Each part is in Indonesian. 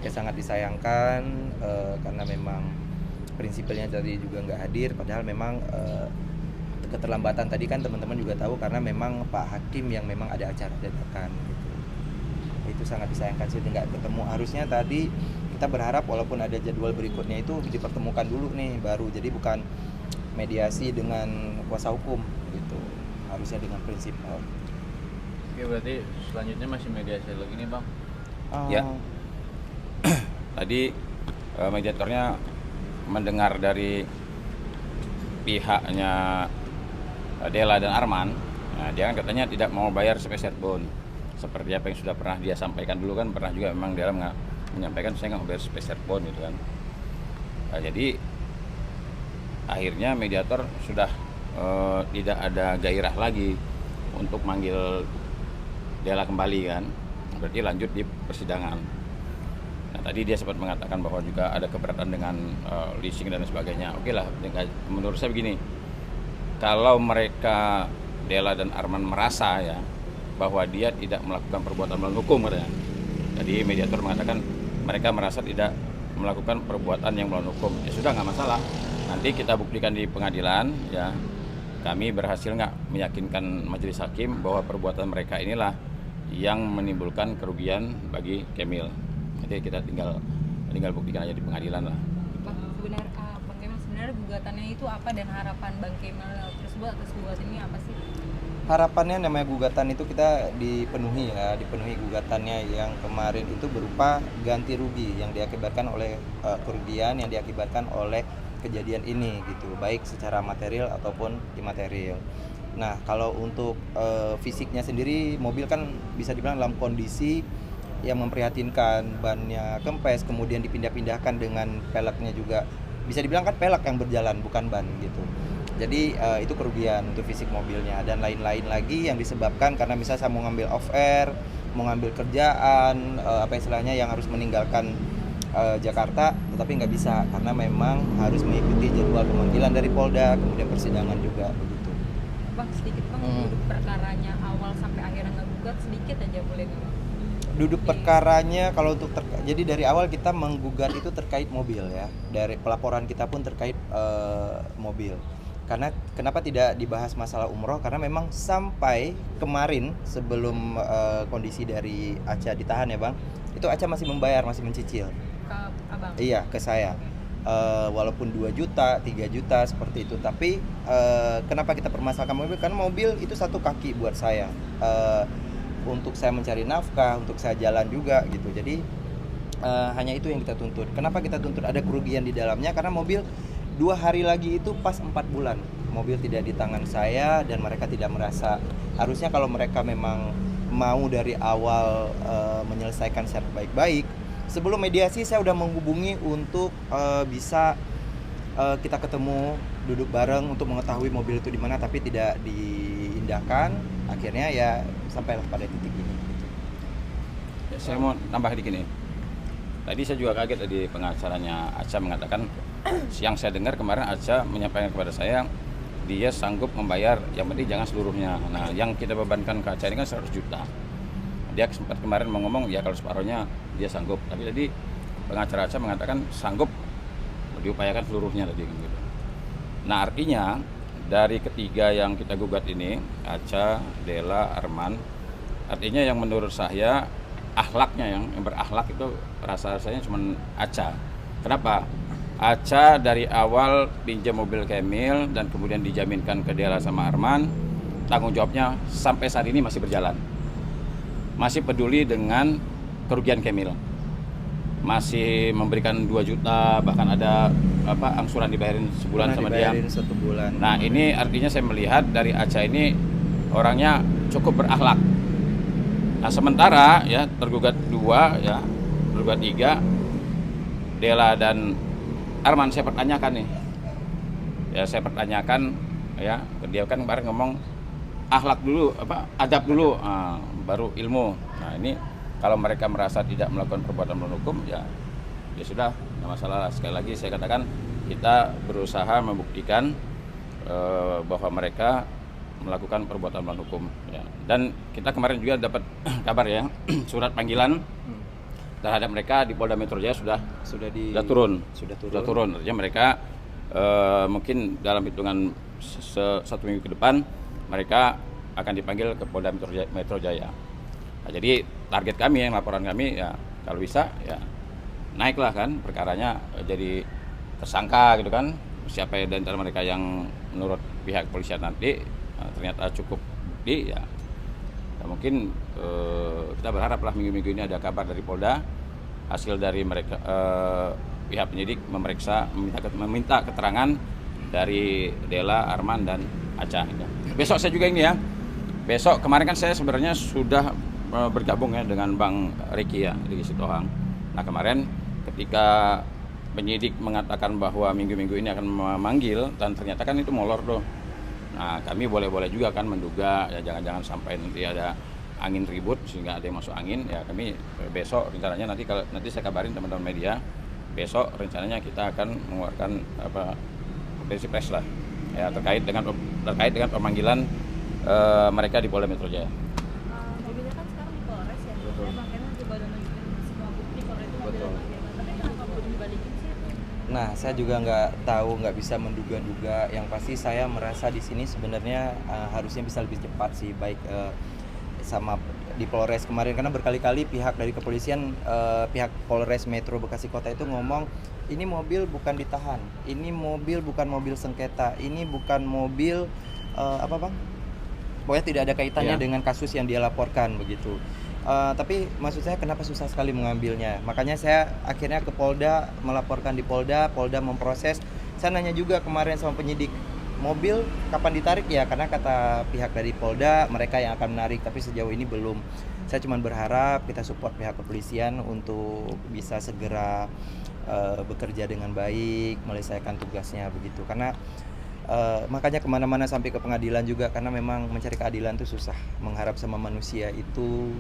Ya sangat disayangkan karena memang prinsipalnya tadi juga nggak hadir, padahal memang keterlambatan tadi kan teman-teman juga tahu karena memang Pak Hakim yang memang ada acara dadakan gitu. Itu sangat disayangkan sih nggak ketemu. Harusnya tadi kita berharap walaupun ada jadwal berikutnya itu dipertemukan dulu nih baru, jadi bukan mediasi dengan kuasa hukum gitu, harusnya dengan prinsip. Oke, berarti selanjutnya masih mediasi lagi nih Bang. Ya. Tadi mediatornya mendengar dari pihaknya Della dan Arman, nah, dia kan katanya tidak mau bayar sepeser pun. Seperti apa yang sudah pernah dia sampaikan dulu kan, pernah juga memang Della menyampaikan saya nggak mau bayar sepeser pun gitu kan. Nah, jadi akhirnya mediator sudah tidak ada gairah lagi untuk manggil Della kembali kan, berarti lanjut di persidangan. Nah, tadi dia sempat mengatakan bahwa juga ada keberatan dengan leasing dan sebagainya. Oke lah, menurut saya begini, kalau mereka Della dan Arman merasa ya bahwa dia tidak melakukan perbuatan melawan hukum katanya. Tadi mediator mengatakan mereka merasa tidak melakukan perbuatan yang melawan hukum. Ya sudah, nggak masalah. Nanti kita buktikan di pengadilan ya. Kami berhasil nggak meyakinkan majelis hakim bahwa perbuatan mereka inilah yang menimbulkan kerugian bagi Kemil. Jadi kita tinggal buktikan aja di pengadilan lah. Bang Kemal sebenarnya gugatannya itu apa dan harapan Bang Kemal tersebut atas gugatan ini apa sih? Harapannya namanya gugatan itu kita dipenuhi gugatannya yang kemarin itu berupa ganti rugi yang diakibatkan oleh kerugian yang diakibatkan oleh kejadian ini gitu, baik secara material ataupun imaterial. Nah, kalau untuk fisiknya sendiri mobil kan bisa dibilang dalam kondisi yang memprihatinkan, bannya kempes, kemudian dipindah-pindahkan dengan peleknya juga bisa dibilang kan pelek yang berjalan bukan ban gitu. Jadi itu kerugian untuk fisik mobilnya dan lain-lain lagi yang disebabkan karena misalnya saya mau ngambil off air, mau ngambil kerjaan, apa istilahnya yang harus meninggalkan Jakarta, tetapi nggak bisa karena memang harus mengikuti jadwal pemanggilan dari Polda, kemudian persidangan juga begitu. Bang, sedikit Bang, duduk perkaranya awal sampai akhirnya nggak gugat sedikit aja boleh nggak Bang? Duduk perkaranya kalau untuk jadi dari awal kita menggugat itu terkait mobil ya, dari pelaporan kita pun terkait mobil. Karena kenapa tidak dibahas masalah umroh? Karena memang sampai kemarin sebelum kondisi dari Aca ditahan ya Bang, itu Aca masih membayar, masih mencicil. Ke Abang? Iya, ke saya. Walaupun 2 juta, 3 juta seperti itu. Tapi kenapa kita permasalahkan mobil? Karena mobil itu satu kaki buat saya. Untuk saya mencari nafkah, untuk saya jalan juga gitu. Jadi hanya itu yang kita tuntut. Kenapa kita tuntut ada kerugian di dalamnya? Karena mobil 2 hari lagi itu pas 4 bulan mobil tidak di tangan saya dan mereka tidak merasa. Harusnya kalau mereka memang mau dari awal menyelesaikan secara baik-baik, sebelum mediasi saya udah menghubungi untuk bisa kita ketemu, duduk bareng untuk mengetahui mobil itu di mana, tapi tidak diindahkan. Akhirnya ya sampai pada titik ini gitu. Ya, saya mau tambah dikit nih. Tadi saya juga kaget tadi pengacaranya Aca mengatakan, yang saya dengar kemarin Aca menyampaikan kepada saya dia sanggup membayar, yang penting jangan seluruhnya. Nah, yang kita bebankan ke Aca ini kan 100 juta. Dia sempat kemarin mau ngomong ya kalau separuhnya dia sanggup. Tapi tadi pengacara Aca mengatakan sanggup diupayakan seluruhnya tadi gitu. Nah, artinya dari ketiga yang kita gugat ini, Aca, Della, Arman, artinya yang menurut saya akhlaknya yang berakhlak itu rasanya cuma Aca. Kenapa? Aca dari awal pinjam mobil Kemil dan kemudian dijaminkan ke Della sama Arman, tanggung jawabnya sampai saat ini masih berjalan. Masih peduli dengan kerugian Kemil. Masih memberikan 2 juta, bahkan ada angsuran dibayarin sebulan sama dia. 1 bulan. Nah, ini artinya saya melihat dari Aca ini orangnya cukup berakhlak. Nah, sementara ya tergugat 2 ya, tergugat 3, Della dan Arman saya pertanyakan nih. Ya saya pertanyakan ya, dia kan kemarin ngomong akhlak dulu, adab dulu, baru ilmu. Nah, ini kalau mereka merasa tidak melakukan perbuatan melawan hukum ya sudah, nggak masalah. Sekali lagi saya katakan kita berusaha membuktikan bahwa mereka melakukan perbuatan melawan hukum ya. Dan kita kemarin juga dapat kabar ya surat panggilan terhadap mereka di Polda Metro Jaya sudah turun. Sudah Sudah turun. Artinya mereka mungkin dalam hitungan satu minggu ke depan mereka akan dipanggil ke Polda Metro Jaya. Nah, jadi target kami, yang laporan kami ya kalau bisa ya naiklah kan perkaranya jadi tersangka gitu kan. Siapa di antara mereka yang menurut pihak kepolisian nanti ternyata cukup bukti ya, mungkin kita berharaplah minggu-minggu ini ada kabar dari Polda, hasil dari mereka pihak penyidik meminta keterangan dari Dela, Arman dan Aca. Besok saya juga ini ya. Besok kemarin kan saya sebenarnya sudah bergabung ya dengan Bang Ricky ya di Sitohang. Nah kemarin ketika penyidik mengatakan bahwa minggu-minggu ini akan memanggil dan ternyata kan itu molor tuh. Nah kami boleh-boleh juga kan menduga ya jangan-jangan sampai nanti ada angin ribut sehingga ada yang masuk angin ya. Kami besok rencananya nanti saya kabarin teman-teman media, besok rencananya kita akan mengeluarkan konferensi pers lah ya terkait dengan pemanggilan mereka di Polda Metro Jaya. Mobilnya kan sekarang di Polres ya. Bang Kemal juga udah nunjukin semua bukti kalau itu mobilnya Bang Kemal. Tapi kenapa belum dibalikin sih? Nah, saya juga nggak tahu, nggak bisa menduga-duga. Yang pasti saya merasa di sini sebenarnya harusnya bisa lebih cepat sih, baik sama di Polres kemarin, karena berkali-kali pihak dari kepolisian, pihak Polres Metro Bekasi Kota itu ngomong ini mobil bukan ditahan, ini mobil bukan mobil sengketa, ini bukan mobil apa bang? Pokoknya tidak ada kaitannya dengan kasus yang dia laporkan begitu. Tapi maksud saya kenapa susah sekali mengambilnya? Makanya saya akhirnya ke Polda, melaporkan di Polda, Polda memproses. Saya nanya juga kemarin sama penyidik, mobil kapan ditarik ya? Karena kata pihak dari Polda mereka yang akan menarik, tapi sejauh ini belum. Saya cuma berharap kita support pihak kepolisian untuk bisa segera bekerja dengan baik, menyelesaikan tugasnya begitu. Karena makanya kemana-mana sampai ke pengadilan juga, karena memang mencari keadilan itu susah. Mengharap sama manusia itu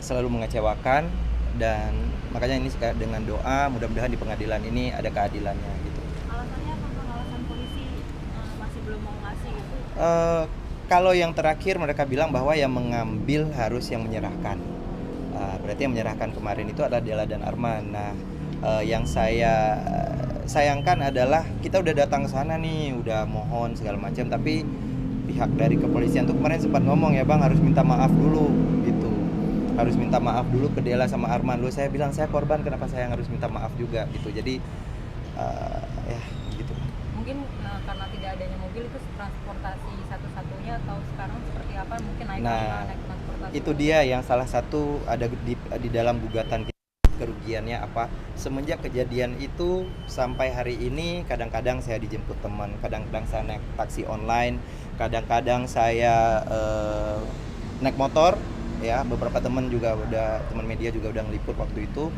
selalu mengecewakan, dan makanya ini dengan doa mudah-mudahan di pengadilan ini ada keadilannya gitu. Alasannya apa? Alasan polisi masih belum mau ngasih gitu? Kalau yang terakhir mereka bilang bahwa yang mengambil harus yang menyerahkan. Berarti yang menyerahkan kemarin itu adalah Dela dan Arman. Nah, yang saya sayangkan adalah kita udah datang ke sana nih, udah mohon segala macam, tapi pihak dari kepolisian tuh kemarin sempat ngomong ya bang, harus minta maaf dulu gitu, harus minta maaf dulu ke Dela sama Arman dulu. Saya bilang saya korban, kenapa saya harus minta maaf juga gitu. Jadi ya gitu. Mungkin karena tidak adanya mobil itu transportasi satu-satunya, atau sekarang seperti apa? Mungkin naik transportasi. Itu dia yang salah satu ada di dalam gugatan kita. Kerugiannya apa? Semenjak kejadian itu sampai hari ini kadang-kadang saya dijemput teman, kadang-kadang saya naik taksi online, kadang-kadang saya naik motor ya. Beberapa teman media juga udah ngeliput waktu itu.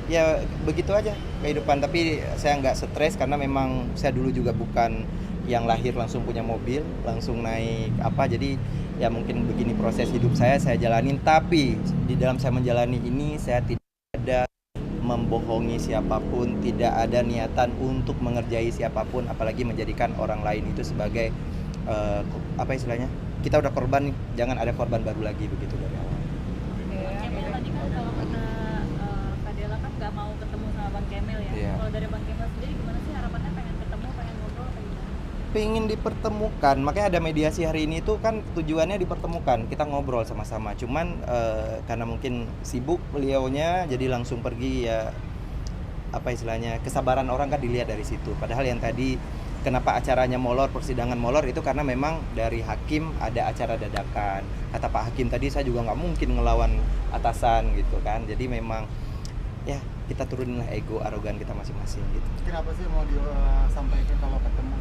Ya begitu aja kehidupan, tapi saya nggak stres karena memang saya dulu juga bukan yang lahir langsung punya mobil, langsung naik jadi ya mungkin begini proses hidup saya jalanin. Tapi di dalam saya menjalani ini saya tidak ada membohongi siapapun, tidak ada niatan untuk mengerjai siapapun, apalagi menjadikan orang lain itu sebagai istilahnya, kita udah korban nih, jangan ada korban baru lagi begitu dari awal. Kemel tadi kan kalau kata Kak Dela kan nggak mau ketemu sama Bang Kemel ya. Iya. Kalau dari Bang Kemel sendiri gimana sih harapannya, pengen ketemu, pengen ngobrol atau gimana? Pengen dipertemukan, makanya ada mediasi hari ini tuh kan tujuannya dipertemukan, kita ngobrol sama-sama. Cuman karena mungkin sibuk beliaunya, jadi langsung pergi ya, istilahnya, kesabaran orang kan dilihat dari situ. Padahal yang tadi kenapa acaranya molor, persidangan molor itu karena memang dari hakim ada acara dadakan. Kata Pak Hakim tadi, saya juga nggak mungkin ngelawan atasan gitu kan. Jadi memang ya kita turunin ego arogan kita masing-masing gitu. Kenapa sih mau disampaikan kalau ketemu?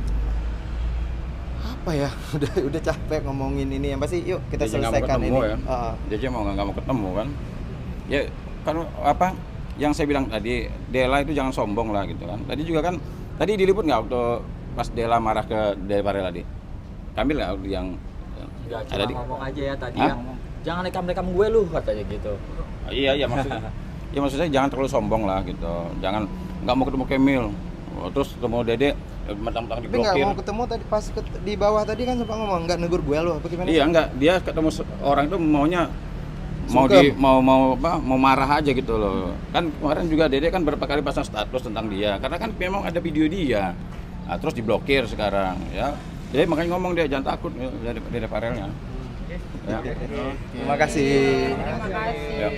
Apa ya, udah capek ngomongin ini, yang pasti yuk kita Dia selesaikan ini ya. Dia aja nggak mau ketemu kan ya. Kan yang saya bilang tadi, Dela itu jangan sombong lah gitu kan. Tadi juga kan tadi diliput nggak waktu pas Dela marah ke Deparel tadi, Kamil nggak yang Gak ada cuma ngomong aja ya tadi Hah? yang jangan rekam gue lu katanya gitu. Iya maksud saya jangan terlalu sombong lah gitu. Jangan nggak mau ketemu Kamil, terus ketemu Dede mentang-mentang tapi nggak diblokir. mau ketemu tadi pas di bawah tadi kan sempat ngomong nggak negur gue loh, apa gimana? Iya nggak, dia ketemu orang itu maunya Sungkem. mau marah aja gitu loh. Kan kemarin juga Dede kan berapa kali pasang status tentang dia karena kan memang ada video dia. Nah, terus diblokir sekarang ya. Jadi makanya ngomong dia jangan takut ya, Dede Farelnya. Ya. Terima kasih. Terima kasih. Ya.